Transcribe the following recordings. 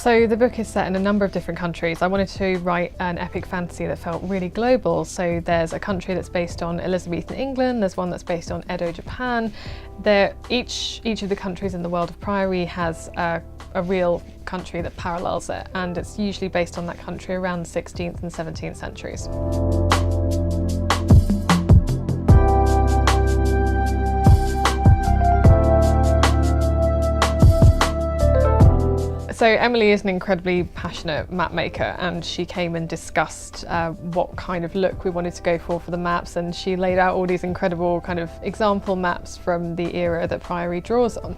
So the book is set in a number of different countries. I wanted to write an epic fantasy that felt really global. So there's a country that's based on Elizabethan England, there's one that's based on Edo, Japan. Each of the countries in the world of Priory has a real country that parallels it, and it's usually based on that country around the 16th and 17th centuries. So Emily is an incredibly passionate map maker, and she came and discussed what kind of look we wanted to go for the maps, and she laid out all these incredible kind of example maps from the era that Priory draws on.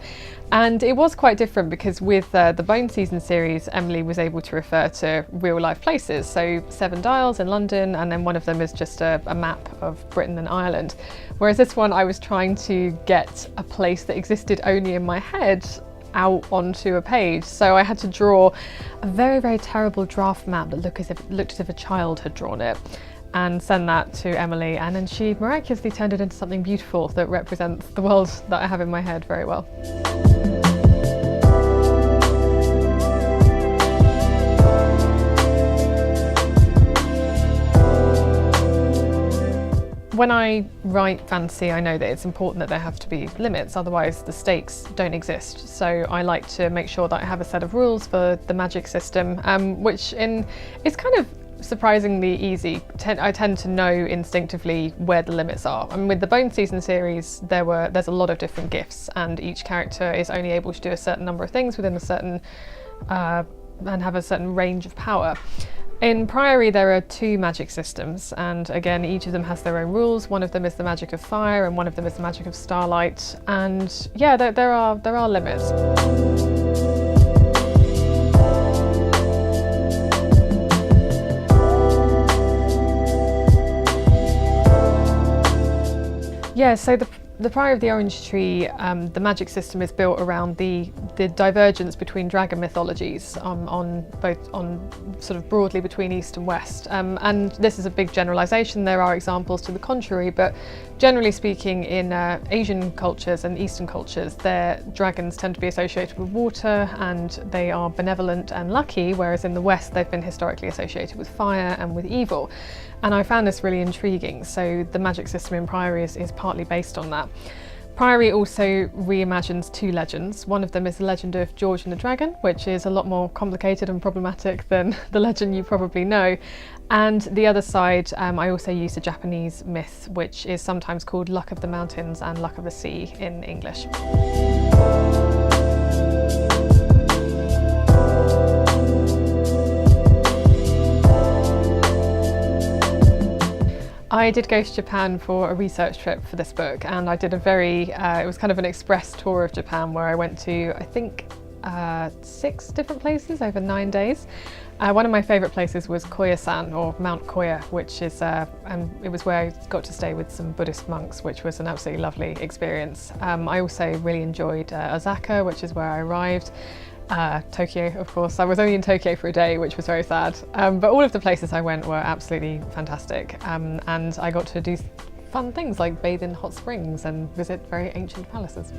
And it was quite different because with the Bone Season series, Emily was able to refer to real life places. So 7 Dials in London, and then one of them is just a map of Britain and Ireland. Whereas this one, I was trying to get a place that existed only in my head out onto a page. So I had to draw a very, very terrible draft map that looked as if a child had drawn it, and send that to Emily, and then she miraculously turned it into something beautiful that represents the world that I have in my head very well. When I write fantasy, I know that it's important that there have to be limits, otherwise the stakes don't exist. So I like to make sure that I have a set of rules for the magic system, which is kind of surprisingly easy. I tend to know instinctively where the limits are. I mean, with the Bone Season series, there's a lot of different gifts, and each character is only able to do a certain number of things within a certain and have a certain range of power. In Priory there are 2 magic systems, and again each of them has their own rules. One of them is the magic of fire and one of them is the magic of starlight, and yeah, there are limits. Yeah, so the Priory of the Orange Tree, the magic system is built around the divergence between dragon mythologies on sort of broadly between East and West. And this is a big generalisation. There are examples to the contrary, but generally speaking, in Asian cultures and Eastern cultures, their dragons tend to be associated with water, and they are benevolent and lucky, whereas in the West they've been historically associated with fire and with evil. And I found this really intriguing, so the magic system in Priory is partly based on that. Priory also reimagines 2 legends. One of them is the legend of George and the Dragon, which is a lot more complicated and problematic than the legend you probably know. And the other side, I also use a Japanese myth, which is sometimes called Luck of the Mountains and Luck of the Sea in English. I did go to Japan for a research trip for this book, and I did it was kind of an express tour of Japan where I went to, I think, 6 different places over 9 days. One of my favourite places was Koya-san, or Mount Koya, which is, it was where I got to stay with some Buddhist monks, which was an absolutely lovely experience. I also really enjoyed Osaka, which is where I arrived. Tokyo, of course. I was only in Tokyo for a day, which was very sad. But all of the places I went were absolutely fantastic. And I got to do fun things like bathe in hot springs and visit very ancient palaces.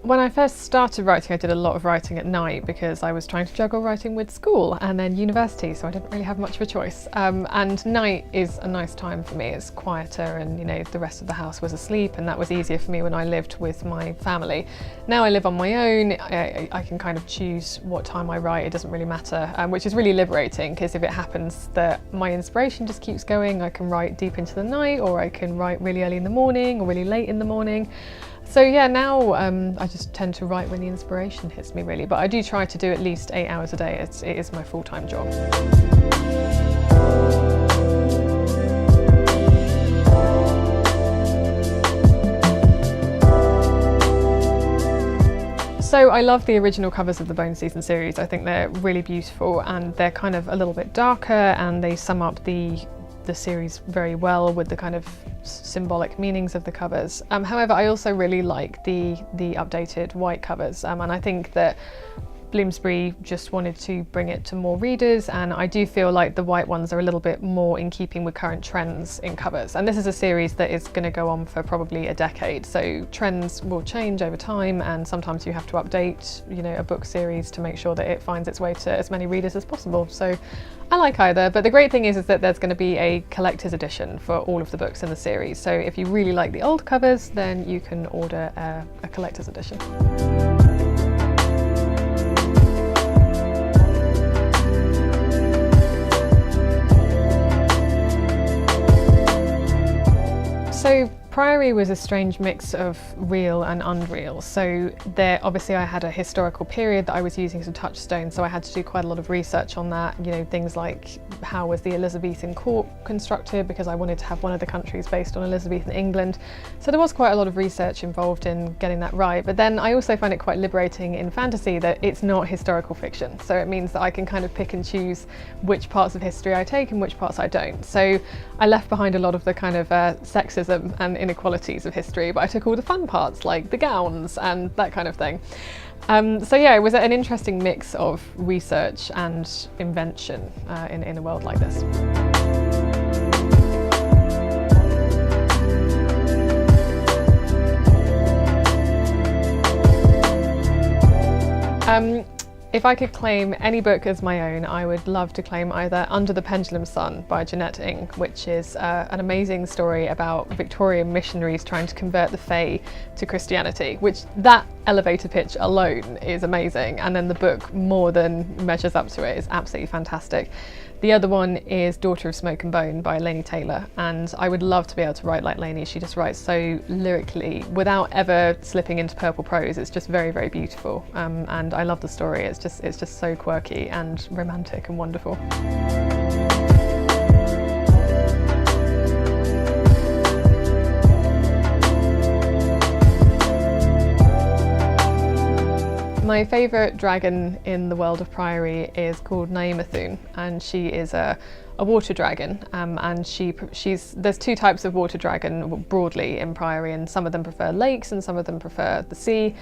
When I first started writing, I did a lot of writing at night because I was trying to juggle writing with school and then university, so I didn't really have much of a choice. And night is a nice time for me. It's quieter, and the rest of the house was asleep, and that was easier for me when I lived with my family. Now I live on my own, I can kind of choose what time I write. It doesn't really matter, which is really liberating, because if it happens that my inspiration just keeps going, I can write deep into the night, or I can write really early in the morning or really late in the morning. So yeah, now I just tend to write when the inspiration hits me, really, but I do try to do at least 8 hours a day. It is my full-time job. So I love the original covers of the Bone Season series. I think they're really beautiful, and they're kind of a little bit darker, and they sum up the series very well with the kind of symbolic meanings of the covers. However, I also really like the updated white covers, and I think that Bloomsbury just wanted to bring it to more readers, and I do feel like the white ones are a little bit more in keeping with current trends in covers. And this is a series that is going to go on for probably a decade, so trends will change over time, and sometimes you have to update, you know, a book series to make sure that it finds its way to as many readers as possible. So I like either, but the great thing is that there's going to be a collector's edition for all of the books in the series. So if you really like the old covers, then you can order a collector's edition. So Priory was a strange mix of real and unreal. So there, obviously I had a historical period that I was using as a touchstone, so I had to do quite a lot of research on that, you know, things like how was the Elizabethan court constructed, because I wanted to have one of the countries based on Elizabethan England. So there was quite a lot of research involved in getting that right. But then I also find it quite liberating in fantasy that it's not historical fiction. So it means that I can kind of pick and choose which parts of history I take and which parts I don't. So I left behind a lot of the kind of sexism and inequalities of history, but I took all the fun parts like the gowns and that kind of thing. So yeah, it was an interesting mix of research and invention in a world like this. If I could claim any book as my own, I would love to claim either Under the Pendulum Sun by Jeanette Ng, which is an amazing story about Victorian missionaries trying to convert the Fae to Christianity, which that elevator pitch alone is amazing, and then the book more than measures up to it. It's absolutely fantastic. The other one is Daughter of Smoke and Bone by Laini Taylor, and I would love to be able to write like Laini. She just writes so lyrically without ever slipping into purple prose. It's just very, very beautiful, and I love the story. It's just so quirky and romantic and wonderful. My favourite dragon in the world of Priory is called Naemathun, and she is a water dragon, and there's two types of water dragon broadly in Priory, and some of them prefer lakes and some of them prefer the sea.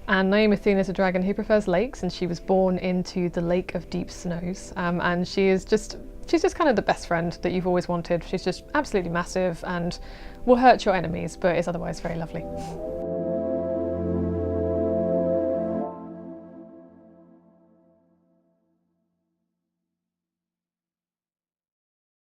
And Naemathun is a dragon who prefers lakes, and she was born into the Lake of Deep Snows, and she's just kind of the best friend that you've always wanted. She's just absolutely massive and will hurt your enemies, but is otherwise very lovely.